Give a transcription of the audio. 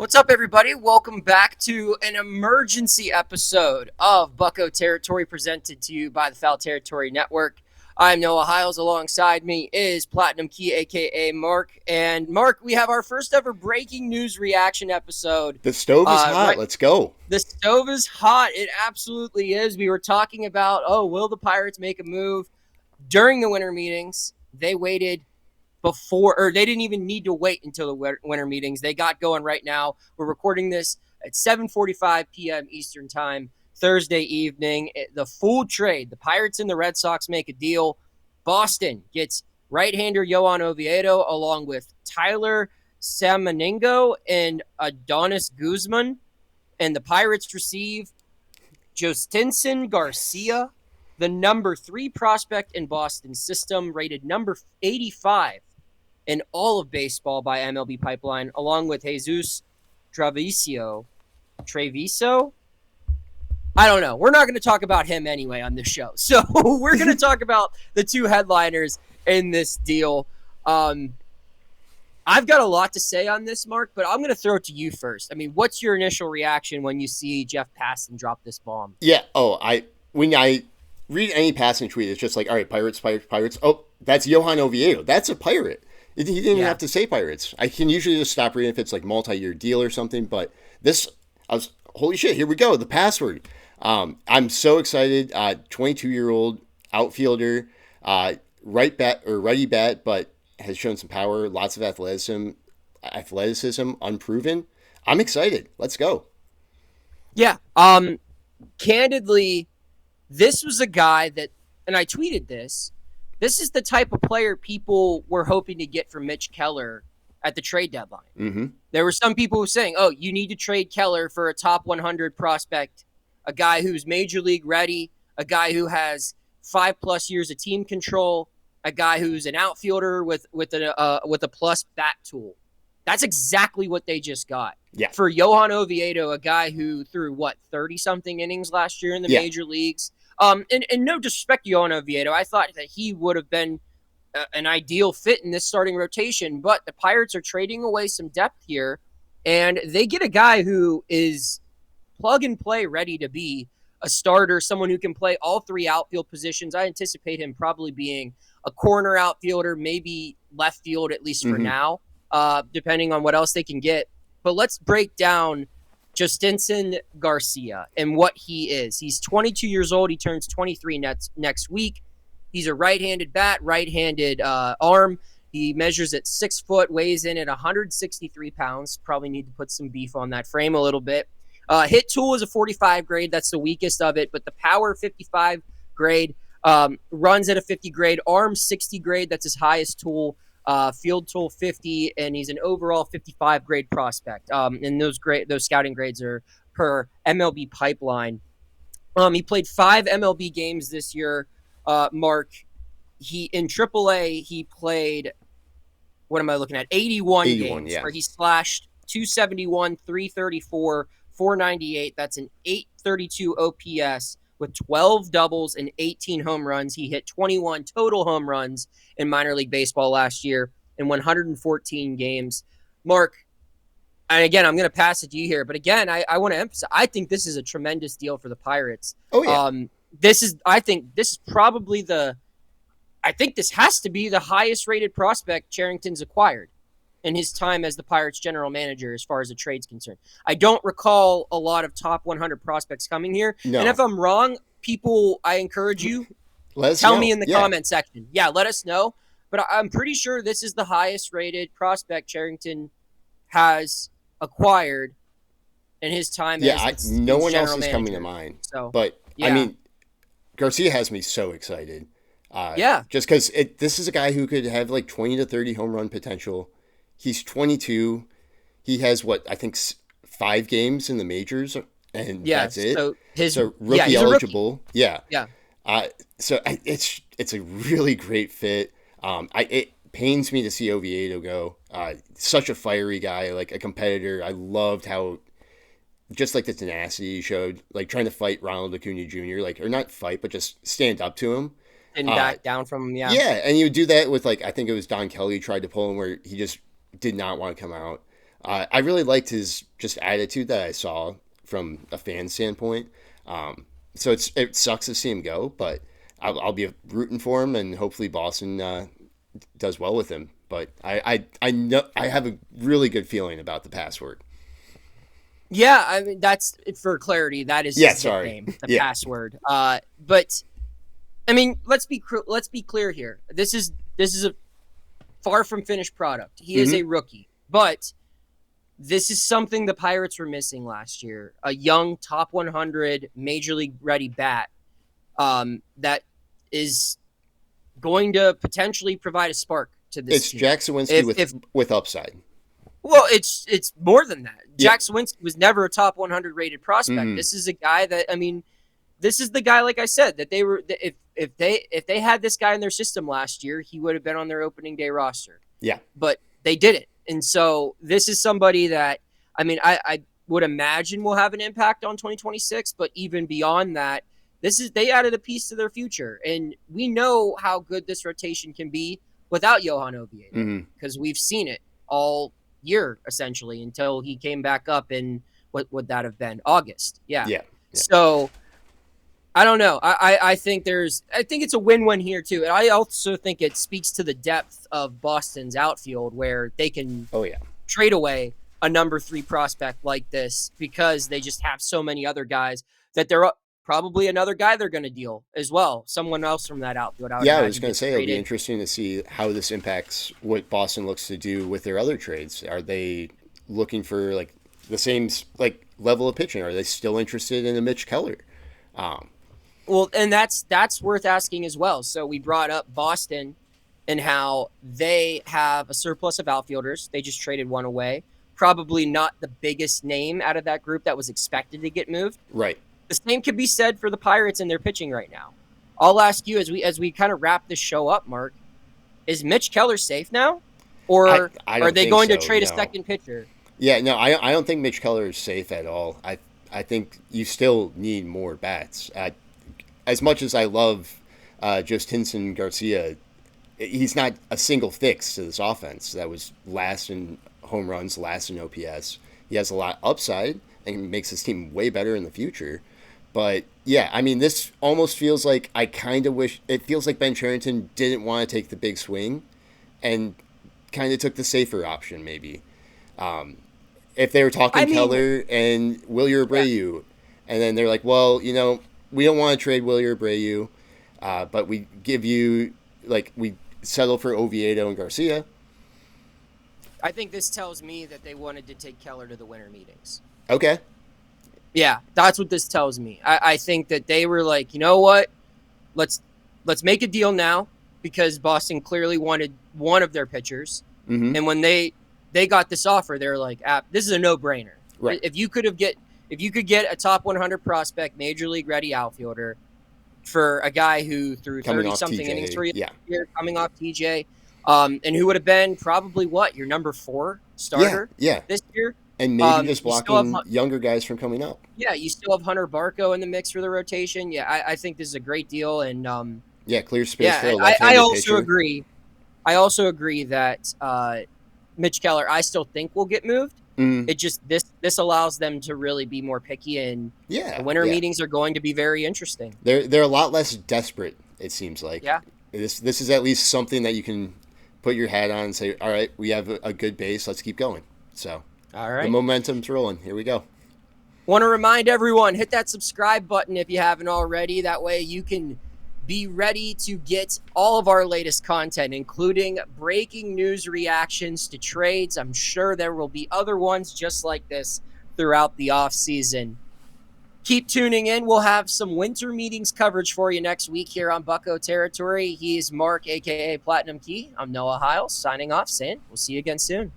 What's up, everybody? Welcome back to an emergency episode of Bucco Territory presented to you by the Foul Territory Network. I'm Noah Hiles. Alongside me is Platinum Key, a.k.a. Mark. And Mark, we have our first ever breaking news reaction episode. The stove is hot. Right, Let's go. the stove is hot. It absolutely is. We were talking about, will the Pirates make a move? During the winter meetings, they waited they didn't even need to wait until the winter meetings. They got going right now. We're recording this at 7:45 p.m. Eastern time, Thursday evening. The full trade, the Pirates and the Red Sox make a deal. Boston gets right-hander Johan Oviedo along with Tyler Samaniego and Adonys Guzman. And the Pirates receive Jhostynxon Garcia, the number 3 prospect in Boston's system, rated number 85 in all of baseball by MLB Pipeline, along with Jesus Travioso. I don't know. We're not going to talk about him anyway on this show. So we're going to talk about the two headliners in this deal. I've got a lot to say on this, Mark, but I'm going to throw it to you first. I mean, what's your initial reaction when you see Jeff Passan drop this bomb? Yeah. When I read any passing tweet, it's just like, all right, Pirates, Pirates, Pirates. Oh, that's Johan Oviedo. That's a Pirate. He didn't even have to say Pirates. I can usually just stop reading if it's like multi-year deal or something, but holy shit, here we go. The password. I'm so excited. 22-year-old outfielder, righty bat, but has shown some power, lots of athleticism, unproven. I'm excited. Let's go. Yeah. Candidly, this was a guy that, and I tweeted this is the type of player people were hoping to get from Mitch Keller at the trade deadline. Mm-hmm. There were some people who were saying, you need to trade Keller for a top 100 prospect, a guy who's major league ready, a guy who has 5+ years of team control, a guy who's an outfielder with a plus bat tool. That's exactly what they just got. Yeah. For Johan Oviedo, a guy who threw 30-something innings last year in the major leagues. And no disrespect to Johan Oviedo, I thought that he would have been an ideal fit in this starting rotation, but the Pirates are trading away some depth here, and they get a guy who is plug and play ready to be a starter, someone who can play all 3 outfield positions. I anticipate him probably being a corner outfielder, maybe left field, at least for now, depending on what else they can get. But let's break down Jhostynxon Garcia and what he is. He's 22 years old. He turns 23 next week. He's a right-handed bat, right-handed arm. He measures at 6 foot, weighs in at 163 pounds. Probably need to put some beef on that frame a little bit. Hit tool is a 45 grade. That's the weakest of it. But the power 55 grade, runs at a 50 grade, arm 60 grade. That's his highest tool. Field tool 50, and he's an overall 55 grade prospect. And those scouting grades are per MLB Pipeline. He played 5 MLB games this year. Mark, he in AAA he played. What am I looking at? 81 games, where he slashed 271, 334, 498. That's an 832 OPS. With 12 doubles and 18 home runs. He hit 21 total home runs in minor league baseball last year in 114 games. Mark, and again, I'm going to pass it to you here, but again, I want to emphasize, I think this is a tremendous deal for the Pirates. Oh, yeah. I think this has to be the highest rated prospect Cherington's acquired in his time as the Pirates general manager as far as the trade's concerned. I don't recall a lot of top 100 prospects coming here. No. And if I'm wrong, people, I encourage you, tell me in the comment section. Yeah, let us know. But I'm pretty sure this is the highest rated prospect Cherington has acquired in his time as no one else is manager. Coming to mind. So, but, yeah. I mean, Garcia has me so excited. Just because this is a guy who could have 20 to 30 home run potential. He's 22. He has 5 games in the majors, and that's it. So rookie eligible. Yeah. So it's a really great fit. It pains me to see Oviedo go. Such a fiery guy, a competitor. I loved how just the tenacity he showed, trying to fight Ronald Acuna Jr. Or not fight, but just stand up to him. And back down from him. Yeah, and he would do that with I think it was Don Kelly tried to pull him where he just did not want to come out. I really liked his just attitude that I saw from a fan standpoint. So it sucks to see him go, but I'll be rooting for him, and hopefully Boston does well with him. But I know I have a really good feeling about the password. Yeah, I mean, that's for clarity. That is his nickname, the password. But I mean, let's be clear here. This is a far from finished product. He is a rookie, but this is something the Pirates were missing last year. A young top 100 major league ready bat that is going to potentially provide a spark to this team. It's Jack Suwinski with upside. Well, it's more than that. Jack Suwinski was never a top 100 rated prospect. This is a guy that, I mean, this is the guy, like I said, that they were, if they had this guy in their system last year, he would have been on their opening day roster. Yeah. But they didn't. And so this is somebody that, I mean, I would imagine will have an impact on 2026, but even beyond that, they added a piece to their future. And we know how good this rotation can be without Johan Oviedo, because we've seen it all year, essentially, until he came back up in, what would that have been? August. Yeah. So I don't know. I think it's a win-win here too. And I also think it speaks to the depth of Boston's outfield, where they can trade away a number 3 prospect like this, because they just have so many other guys that they're probably another guy they're going to deal as well. Someone else from that outfield. I was going to say, it'll be interesting to see how this impacts what Boston looks to do with their other trades. Are they looking for like the same like level of pitching? Are they still interested in a Mitch Keller? Well, and that's worth asking as well. So we brought up Boston and how they have a surplus of outfielders. They just traded one away. Probably not the biggest name out of that group that was expected to get moved. Right. The same could be said for the Pirates and their pitching right now. I'll ask you as we kind of wrap this show up, Mark, is Mitch Keller safe now? Or are they going to trade a second pitcher? Yeah, no, I don't think Mitch Keller is safe at all. I think you still need more bats. As much as I love Jhostynxon Garcia, he's not a single fix to this offense that was last in home runs, last in OPS. He has a lot of upside and makes his team way better in the future. But yeah, I mean, this almost feels like I kind of wish it feels like Ben Cherington didn't want to take the big swing and kind of took the safer option, maybe. If they were talking Keller and Wilyer Abreu, and then they're like, well, you know, we don't want to trade Wilyer Abreu, but we give you, like, we settle for Oviedo and Garcia. I think this tells me that they wanted to take Keller to the winter meetings. Okay. Yeah, that's what this tells me. I think that they were like, you know what? Let's make a deal now, because Boston clearly wanted one of their pitchers. And when they got this offer, they're like, this is a no-brainer. Right. If you could get a top 100 prospect, major league ready outfielder for a guy who threw 30-something innings for you year, coming off TJ, and who would have been probably your number 4 starter this year. And maybe just blocking younger guys from coming up. Yeah, you still have Hunter Bucco in the mix for the rotation. Yeah, I think this is a great deal. And clear space for a left-handed pitcher. I also agree that Mitch Keller, I still think will get moved. It just this allows them to really be more picky, and the winter meetings are going to be very interesting. They're a lot less desperate, it seems like. Yeah. This is at least something that you can put your hat on and say, all right, we have a good base, let's keep going. So all right. The momentum's rolling. Here we go. Want to remind everyone, hit that subscribe button if you haven't already. That way you can be ready to get all of our latest content, including breaking news reactions to trades. I'm sure there will be other ones just like this throughout the off season. Keep tuning in. We'll have some winter meetings coverage for you next week here on Bucco Territory. He's Mark, a.k.a. Platinum Key. I'm Noah Hiles, signing off, saying we'll see you again soon.